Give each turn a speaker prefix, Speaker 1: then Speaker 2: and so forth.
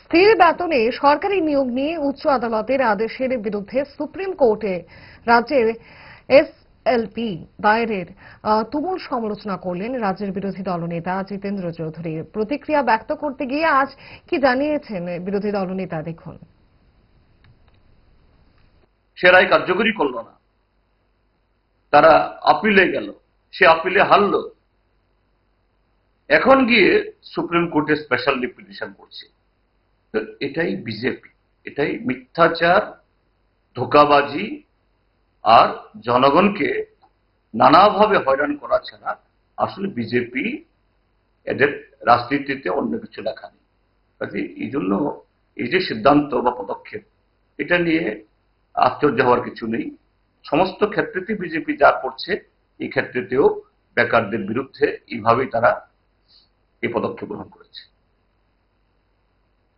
Speaker 1: স্থির বেতনে সরকারি নিয়োগ নিয়ে উচ্চ আদালতের আদেশের বিরুদ্ধে সুপ্রিম কোর্টে রাজ্যের এসএলপি দায়েরের তুমুল সমালোচনা করলেন রাজ্যের বিরোধী দলনেতা জিতেন্দ্র চৌধুরী। প্রতিক্রিয়া ব্যক্ত করতে গিয়ে আজ কি জানিয়েছেন বিরোধী দলনেতা, দেখুন।
Speaker 2: সে রায় কার্যকরী করল না, তারা আপিলে গেল, সে আপিলে হারল, এখন গিয়ে সুপ্রিম কোর্টে স্পেশাল পিটিশন করছে। এটাই বিজেপি, এটাই মিথ্যাচার, ধোঁকাবাজি আর জনগণকে নানাভাবে হয়রান করা ছাড়া আসলে বিজেপি এদের রাজনীতিতে অন্য কিছু লেখা নেই। কাজে এই জন্য এই যে সিদ্ধান্ত বা পদক্ষেপ, এটা নিয়ে আশ্চর্য হওয়ার কিছু নেই। সমস্ত ক্ষেত্রেতে বিজেপি যা করছে, এই ক্ষেত্রেতেও বেকারদের বিরুদ্ধে এইভাবেই তারা এই পদক্ষেপ গ্রহণ করেছে।